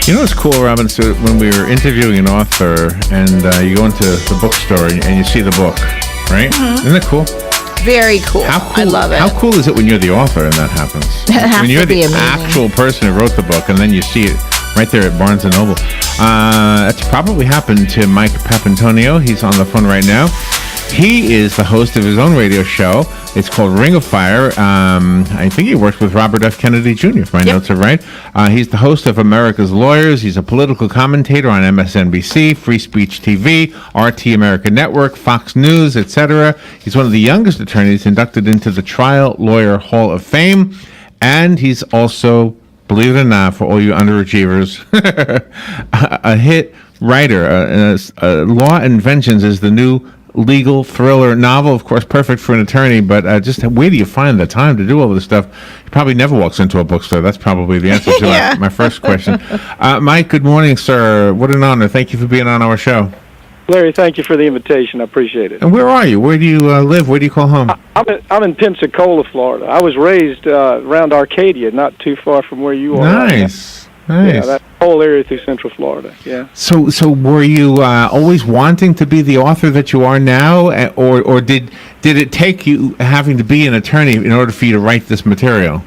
You know what's cool, Robin? So when we were interviewing an author, and you go into the bookstore and you see the book, right? Mm-hmm. Isn't it cool? Very cool. How cool. I love it. How cool is it when you're the author and that happens? When you're the actual person who wrote the book, and then you see it right there at Barnes & Noble. That's probably happened to Mike Papantonio. He's on the phone right now. He is the host of his own radio show. It's called Ring of Fire. I think he worked with Robert F. Kennedy Jr., if my notes are right. He's the host of America's Lawyers. He's a political commentator on MSNBC, Free Speech TV, RT America Network, Fox News, etc. He's one of the youngest attorneys inducted into the Trial Lawyer Hall of Fame. And he's also, believe it or not, for all you underachievers, a hit writer. Law and Vengeance is the new legal thriller novel, of course, perfect for an attorney, but just where do you find the time to do all this stuff? He probably never walks into a bookstore. That's probably the answer to my first question. Mike, good morning, sir. What an honor. Thank you for being on our show. Larry, thank you for the invitation. I appreciate it. And where are you? Where do you live? Where do you call home? I'm in Pensacola, Florida. I was raised around Arcadia, not too far from where you are. Nice. Yeah, that whole area through Central Florida. Yeah. So were you always wanting to be the author that you are now, or did it take you having to be an attorney in order for you to write this material?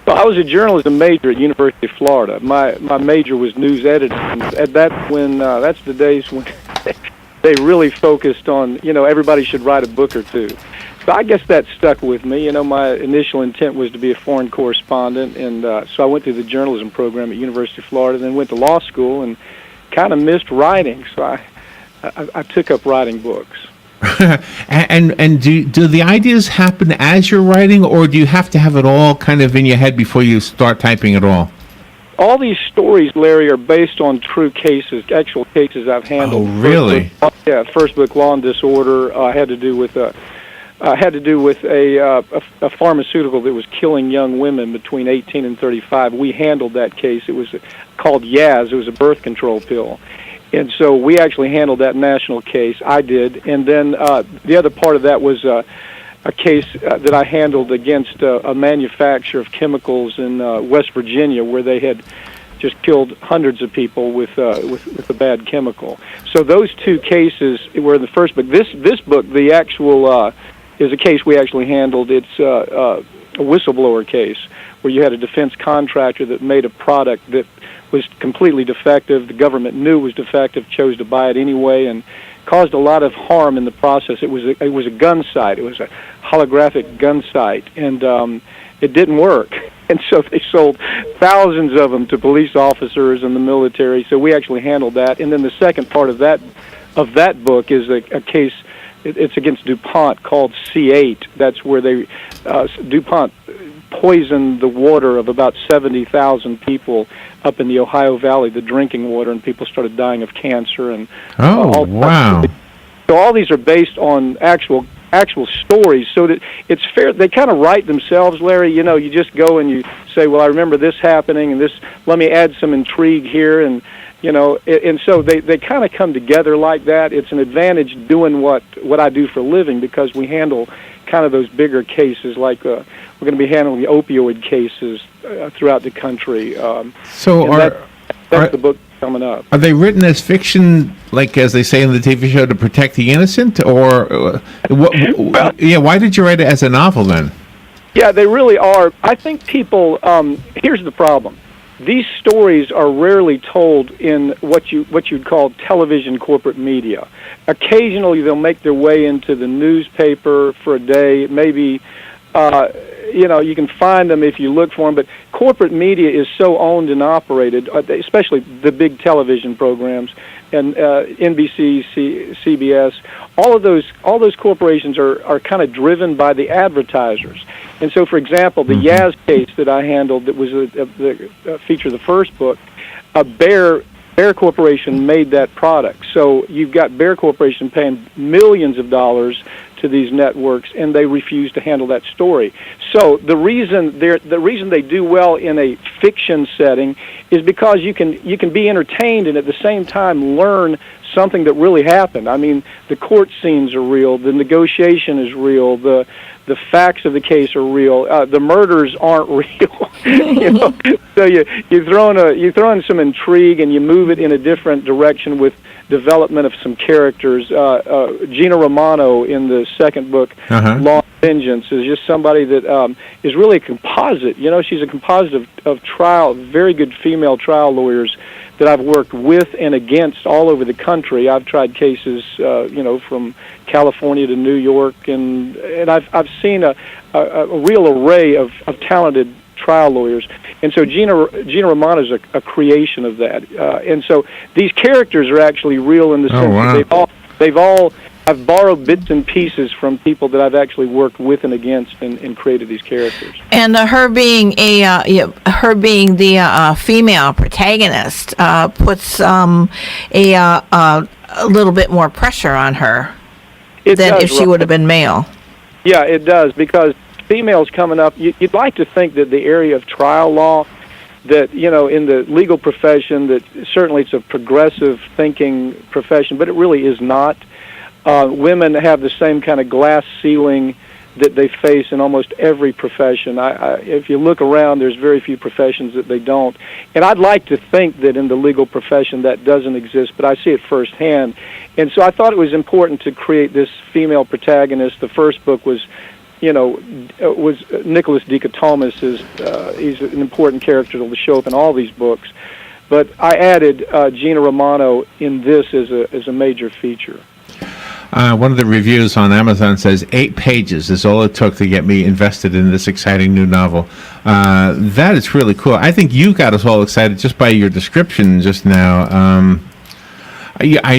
Well, I was a journalism major at University of Florida. My major was news editing. At that's the days when they really focused on, everybody should write a book or two. So I guess that stuck with me. My initial intent was to be a foreign correspondent, and so I went through the journalism program at University of Florida, then went to law school and kind of missed writing, so I took up writing books. and do the ideas happen as you're writing, or do you have to have it all kind of in your head before you start typing it all? All these stories, Larry, are based on true cases, actual cases I've handled. Oh, really? First book, Law and Disorder, had to do with a pharmaceutical that was killing young women between 18 and 35. We handled that case. It was called Yaz. It was a birth control pill. And so we actually handled that national case. I did. And then the other part of that was a case that I handled against a manufacturer of chemicals in West Virginia, where they had just killed hundreds of people with a bad chemical. So those two cases were in the first book. This book, the actual is a case we actually handled. It's a whistleblower case where you had a defense contractor that made a product that was completely defective. The government knew it was defective, chose to buy it anyway, and caused a lot of harm in the process. It was a gun sight. It was a holographic gun sight, and it didn't work. And so they sold thousands of them to police officers and the military. So we actually handled that. And then the second part of that book is a case. It's against DuPont called C8. That's where DuPont poisoned the water of about 70,000 people up in the Ohio Valley, the drinking water, and people started dying of cancer. And wow! So all these are based on actual stories, so that it's fair. They kind of write themselves, Larry. You just go and you say, well, I remember this happening, and this. Let me add some intrigue here, and and so they kind of come together like that. It's an advantage doing what I do for a living, because we handle kind of those bigger cases, like we're going to be handling the opioid cases throughout the country. That's the book coming up. Are they written as fiction, like as they say in the TV show, to protect the innocent, or why did you write it as a novel then? Yeah, they really are. I think people. Here's the problem. These stories are rarely told in what you'd call television corporate media. Occasionally, they'll make their way into the newspaper for a day. Maybe, you can find them if you look for them. But corporate media is so owned and operated, especially the big television programs and NBC, CBS. All those corporations are kind of driven by the advertisers. And so, for example, the Yaz case that I handled, that was the feature of the first book, Bayer Corporation made that product. So you've got Bayer Corporation paying millions of dollars to these networks, and they refuse to handle that story. So the reason they do well in a fiction setting is because you can be entertained and at the same time learn something that really happened. I mean, the court scenes are real. The negotiation is real. The facts of the case are real. The murders aren't real. So you throw in some intrigue and you move it in a different direction with development of some characters. Gina Romano in the second book, Law and Vengeance, is just somebody that is really a composite. She's a composite of very good female trial lawyers that I've worked with and against all over the country. I've tried cases, from California to New York, and I've seen a real array of talented trial lawyers. And so Gina Romano is a creation of that. And so these characters are actually real in the sense that they've all I've borrowed bits and pieces from people that I've actually worked with and against, and created these characters. And her being the female protagonist puts a little bit more pressure on her than if she would have been male. Yeah, it does, because females coming up, you'd like to think that the area of trial law, that, in the legal profession, that certainly it's a progressive thinking profession, but it really is not. Women have the same kind of glass ceiling that they face in almost every profession. If you look around, there's very few professions that they don't. And I'd like to think that in the legal profession that doesn't exist, but I see it firsthand. And so I thought it was important to create this female protagonist. The first book was Nicholas Dichotomous. He's an important character that will show up in all these books. But I added Gina Romano in this as a major feature. One of the reviews on Amazon says 8 pages is all it took to get me invested in this exciting new novel. That is really cool. I think you got us all excited just by your description just now.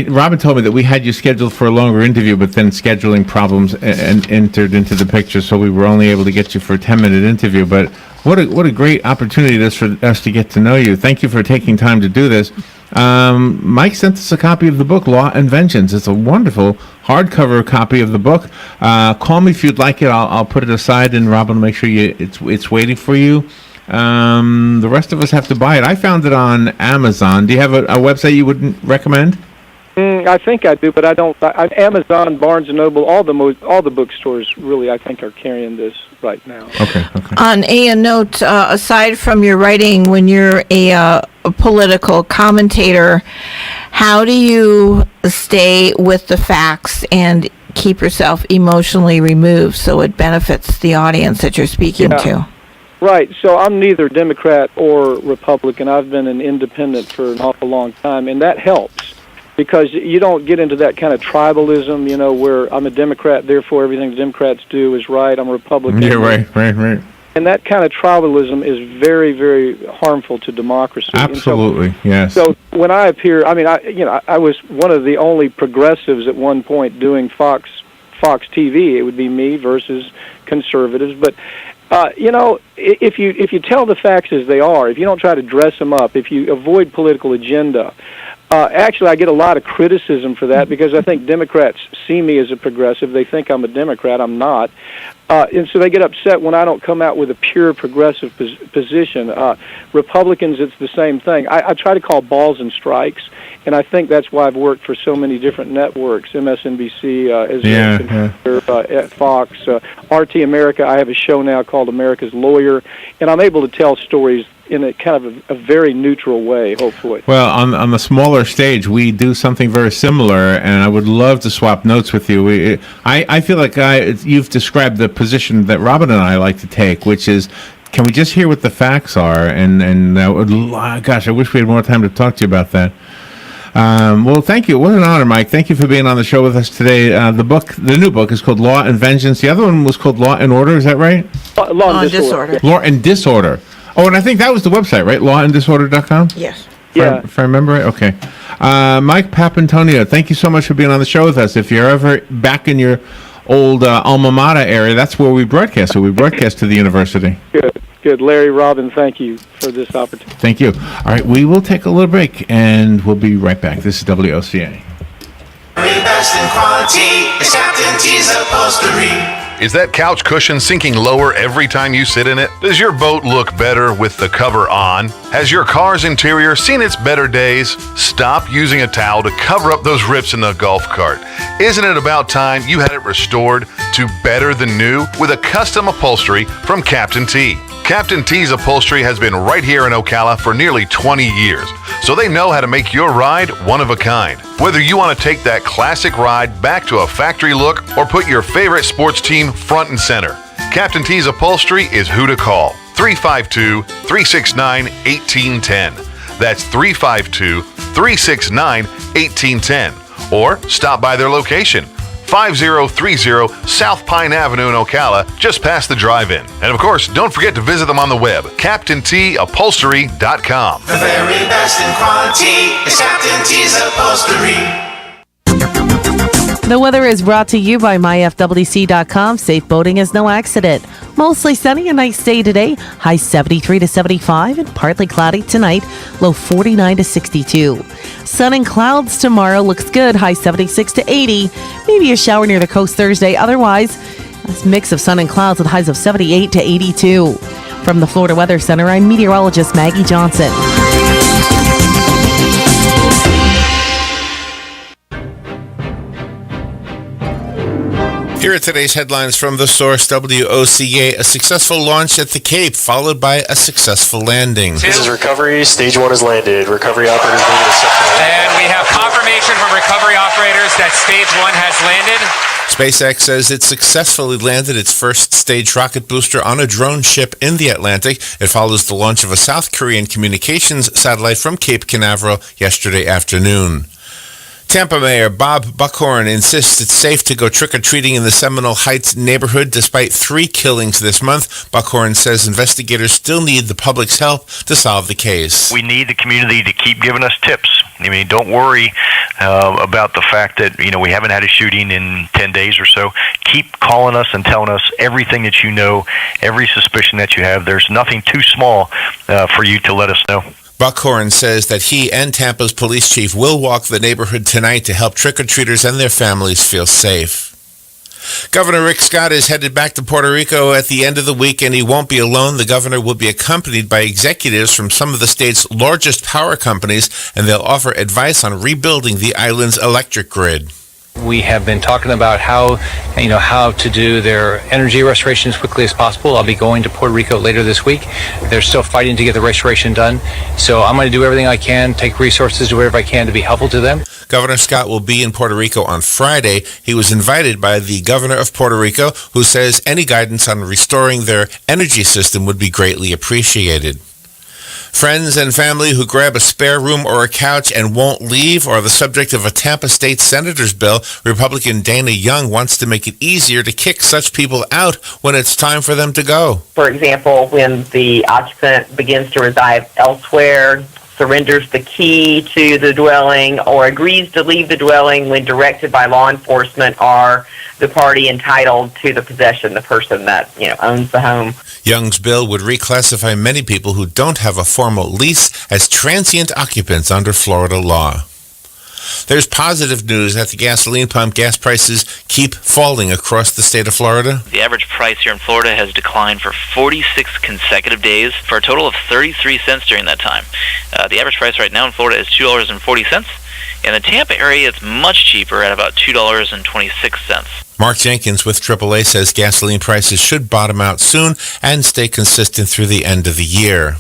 Robin told me that we had you scheduled for a longer interview, but then scheduling problems entered into the picture, so we were only able to get you for a 10-minute interview. But what a great opportunity it is for us to get to know you. Thank you for taking time to do this. Mike sent us a copy of the book, Law and Vengeance. It's a wonderful hardcover copy of the book. Call me if you'd like it. I'll put it aside, and Robin will make sure it's waiting for you. The rest of us have to buy it. I found it on Amazon. Do you have a website you would recommend? I think I do, but I don't. Amazon, Barnes & Noble, all the bookstores really, I think, are carrying this right now. Okay. On a note, aside from your writing, when you're a political commentator, how do you stay with the facts and keep yourself emotionally removed so it benefits the audience that you're speaking to? Right. So I'm neither Democrat or Republican. I've been an independent for an awful long time, and that helps, because you don't get into that kind of tribalism, where I'm a Democrat, therefore everything the Democrats do is right. I'm a Republican. Yeah, right. And that kind of tribalism is very, very harmful to democracy. Absolutely, yes. So when I appear, I was one of the only progressives at one point doing Fox TV. It would be me versus conservatives, but if you tell the facts as they are, if you don't try to dress them up, if you avoid political agenda. Actually, I get a lot of criticism for that, because I think Democrats see me as a progressive. They think I'm a Democrat. I'm not. And so they get upset when I don't come out with a pure progressive position. Republicans, it's the same thing. I try to call balls and strikes, and I think that's why I've worked for so many different networks, MSNBC, at Fox, RT America. I have a show now called America's Lawyer, and I'm able to tell stories in a kind of a very neutral way, hopefully. Well, on the smaller stage, we do something very similar, and I would love to swap notes with you. I feel like you've described the position that Robin and I like to take, which is, can we just hear what the facts are? And gosh, I wish we had more time to talk to you about that. Well, thank you. What an honor, Mike. Thank you for being on the show with us today. The new book is called Law and Vengeance. The other one was called Law and Order. Is that right? Law and Disorder. Law and Disorder. Oh, and I think that was the website, right? lawanddisorder.com? Yes. If I remember right? Okay. Mike Papantonio, thank you so much for being on the show with us. If you're ever back in your old alma mater area, that's where we broadcast. So we broadcast to the university. Good. Larry, Robin, thank you for this opportunity. Thank you. All right, we will take a little break, and we'll be right back. This is WOCA. Best in quality is Captain T's upholstery. Is that couch cushion sinking lower every time you sit in it? Does your boat look better with the cover on? Has your car's interior seen its better days? Stop using a towel to cover up those rips in the golf cart. Isn't it about time you had it restored to better than new with a custom upholstery from Captain T? Captain T's upholstery has been right here in Ocala for nearly 20 years, so they know how to make your ride one of a kind. Whether you want to take that classic ride back to a factory look or put your favorite sports team front and center, Captain T's upholstery is who to call. 352-369-1810. That's 352-369-1810. Or stop by their location, 5030 South Pine Avenue in Ocala, just past the drive-in. And of course, don't forget to visit them on the web, CaptainTUpholstery.com. The very best in quality is Captain T's Upholstery. The weather is brought to you by myfwc.com. Safe boating is no accident. Mostly sunny, a nice day today. High 73 to 75 and partly cloudy tonight. Low 49 to 62. Sun and clouds tomorrow looks good. High 76 to 80. Maybe a shower near the coast Thursday. Otherwise, a mix of sun and clouds with highs of 78 to 82. From the Florida Weather Center, I'm meteorologist Maggie Johnson. Here are today's headlines from the source WOCA. A successful launch at the Cape, followed by a successful landing. This is recovery. Stage 1 is landed. Recovery operators moving to section 1. And we have confirmation from recovery operators that stage 1 has landed. SpaceX says it successfully landed its first stage rocket booster on a drone ship in the Atlantic. It follows the launch of a South Korean communications satellite from Cape Canaveral yesterday afternoon. Tampa Mayor Bob Buckhorn insists it's safe to go trick-or-treating in the Seminole Heights neighborhood despite 3 killings this month. Buckhorn says investigators still need the public's help to solve the case. We need the community to keep giving us tips. I mean, don't worry about the fact that, we haven't had a shooting in 10 days or so. Keep calling us and telling us everything that you know, every suspicion that you have. There's nothing too small for you to let us know. Buckhorn says that he and Tampa's police chief will walk the neighborhood tonight to help trick-or-treaters and their families feel safe. Governor Rick Scott is headed back to Puerto Rico at the end of the week, and he won't be alone. The governor will be accompanied by executives from some of the state's largest power companies, and they'll offer advice on rebuilding the island's electric grid. We have been talking about how to do their energy restoration as quickly as possible. I'll be going to Puerto Rico later this week. They're still fighting to get the restoration done. So I'm going to do everything I can, take resources, do whatever I can to be helpful to them. Governor Scott will be in Puerto Rico on Friday. He was invited by the governor of Puerto Rico, who says any guidance on restoring their energy system would be greatly appreciated. Friends and family who grab a spare room or a couch and won't leave are the subject of a Tampa State Senator's bill. Republican Dana Young wants to make it easier to kick such people out when it's time for them to go. For example, when the occupant begins to reside elsewhere, surrenders the key to the dwelling, or agrees to leave the dwelling when directed by law enforcement, are the party entitled to the possession, the person that owns the home. Young's bill would reclassify many people who don't have a formal lease as transient occupants under Florida law. There's positive news at the gasoline pump. Gas prices keep falling across the state of Florida. The average price here in Florida has declined for 46 consecutive days for a total of 33 cents during that time. The average price right now in Florida is $2.40. In the Tampa area, it's much cheaper at about $2.26. Mark Jenkins with AAA says gasoline prices should bottom out soon and stay consistent through the end of the year.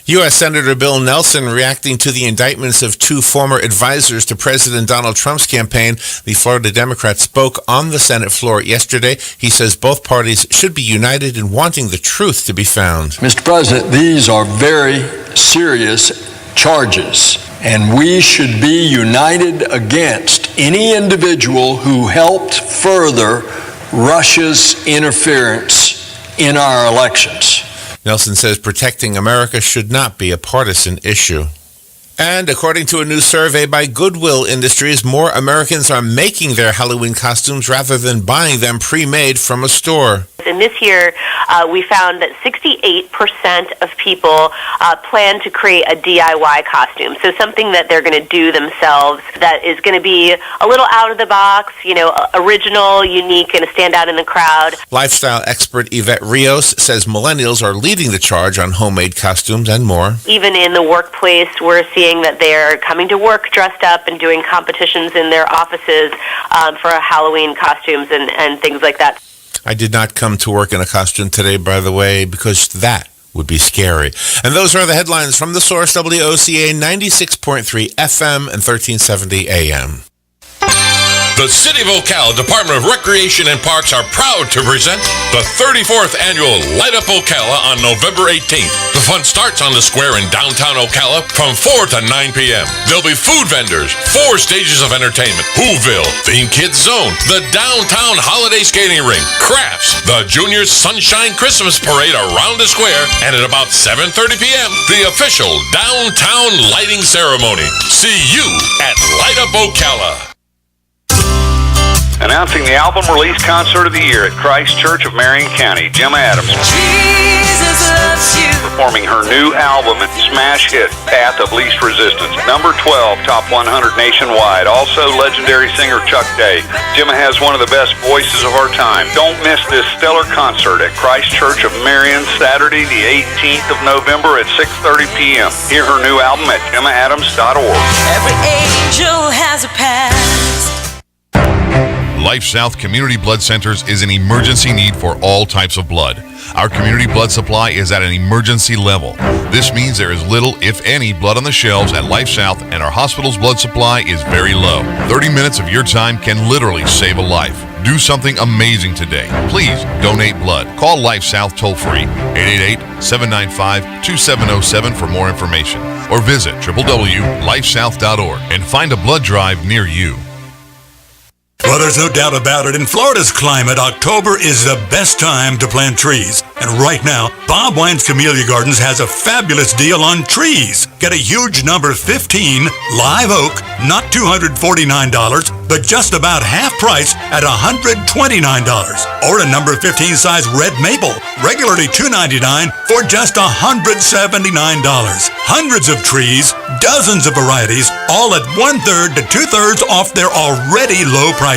U.S. Senator Bill Nelson reacting to the indictments of 2 former advisors to President Donald Trump's campaign. The Florida Democrat spoke on the Senate floor yesterday. He says both parties should be united in wanting the truth to be found. Mr. President, these are very serious charges, and we should be united against any individual who helped further Russia's interference in our elections. Nelson says protecting America should not be a partisan issue. And according to a new survey by Goodwill Industries, more Americans are making their Halloween costumes rather than buying them pre-made from a store. And this year, we found that 68% of people plan to create a DIY costume. So something that they're going to do themselves that is going to be a little out of the box, original, unique, and stand out in the crowd. Lifestyle expert Yvette Rios says millennials are leading the charge on homemade costumes and more. Even in the workplace, we're seeing that they're coming to work dressed up and doing competitions in their offices for Halloween costumes and things like that. I did not come to work in a costume today, by the way, because that would be scary. And those are the headlines from The Source, WOCA 96.3 FM and 1370 AM. The City of Ocala Department of Recreation and Parks are proud to present the 34th annual Light Up Ocala on November 18th. The fun starts on the square in downtown Ocala from 4 to 9 p.m. There'll be food vendors, 4 stages of entertainment, Whoville, Theme Kids Zone, the downtown holiday skating rink, crafts, the Junior Sunshine Christmas Parade around the square, and at about 7:30 p.m., the official downtown lighting ceremony. See you at Light Up Ocala. Announcing the album release concert of the year at Christ Church of Marion County, Gemma Adams. Jesus loves you. Performing her new album and smash hit, Path of Least Resistance. Number 12, top 100 nationwide. Also legendary singer Chuck Day. Gemma has one of the best voices of our time. Don't miss this stellar concert at Christ Church of Marion, Saturday the 18th of November at 6:30 p.m. Hear her new album at gemmaadams.org. Every angel has a past. Life South Community Blood Centers is an emergency need for all types of blood. Our community blood supply is at an emergency level. This means there is little, if any, blood on the shelves at Life South, and our hospital's blood supply is very low. 30 minutes of your time can literally save a life. Do something amazing today. Please donate blood. Call Life South toll-free, 888-795-2707 for more information, or visit www.lifesouth.org and find a blood drive near you. Well, there's no doubt about it. In Florida's climate, October is the best time to plant trees. And right now, Bob Wine's Camellia Gardens has a fabulous deal on trees. Get a huge number 15 live oak, not $249, but just about half price at $129. Or a number 15 size red maple, regularly $299 for just $179. Hundreds of trees, dozens of varieties, all at 1/3 to 2/3 off their already low prices.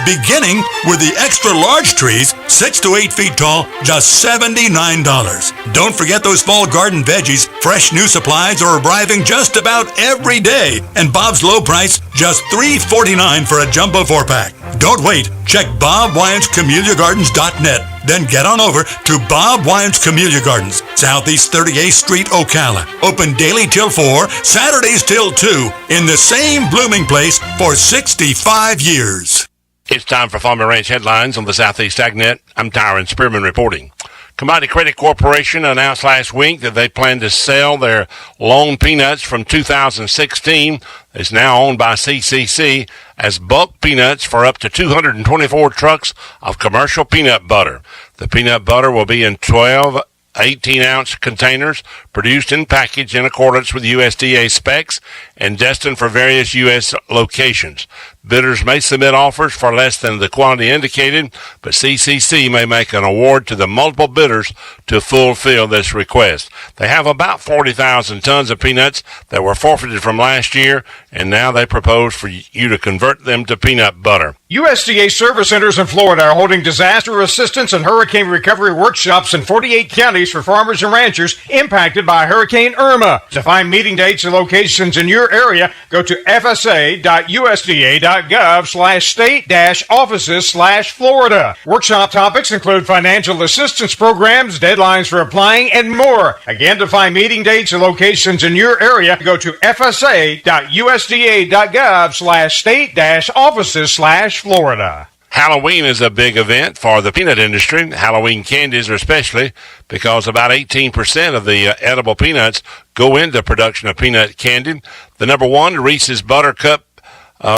Beginning with the extra large trees, 6 to 8 feet tall, just $79. Don't forget those fall garden veggies. Fresh new supplies are arriving just about every day. And Bob's low price, just $3.49 for a jumbo 4-pack. Don't wait. Check BobWinesCameliaGardens.net. Then get on over to Bob Wine's Camellia Gardens, Southeast 38th Street, Ocala. Open daily till 4, Saturdays till 2, in the same blooming place for 65 years. It's time for Farm and Ranch headlines on the Southeast AgNet. I'm Tyron Spearman reporting. Commodity Credit Corporation announced last week that they plan to sell their Lone Peanuts from 2016. It's now owned by CCC as bulk peanuts for up to 224 trucks of commercial peanut butter. The peanut butter will be in 12 18-ounce containers produced and packaged in accordance with USDA specs and destined for various U.S. locations. Bidders may submit offers for less than the quantity indicated, but CCC may make an award to the multiple bidders to fulfill this request. They have about 40,000 tons of peanuts that were forfeited from last year, and now they propose for you to convert them to peanut butter. USDA service centers in Florida are holding disaster assistance and hurricane recovery workshops in 48 counties for farmers and ranchers impacted by Hurricane Irma. To find meeting dates and locations in your area, go to fsa.usda.gov/state-offices/Florida. Workshop topics include financial assistance programs, deadlines for applying, and more. Again, to find meeting dates and locations in your area, go to fsa.usda.gov/state-offices/Florida. Halloween is a big event for the peanut industry. Halloween candies are especially, because about 18% of the edible peanuts go into production of peanut candy. The number one, Reese's Buttercup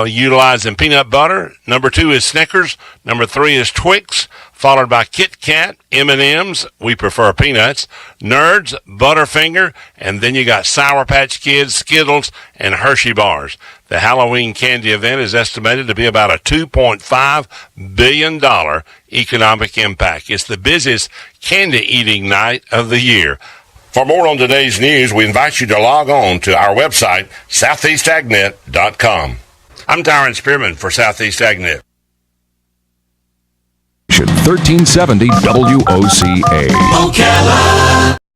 utilizing peanut butter. Number 2 is Snickers. Number 3 is Twix, followed by Kit Kat, M&M's. We prefer peanuts. Nerds, Butterfinger, and then you got Sour Patch Kids, Skittles, and Hershey bars. The Halloween candy event is estimated to be about a $2.5 billion economic impact. It's the busiest candy eating night of the year. For more on today's news, we invite you to log on to our website, southeastagnet.com. I'm Tyron Spearman for Southeast AgNet. 1370 WOCA. Ocala.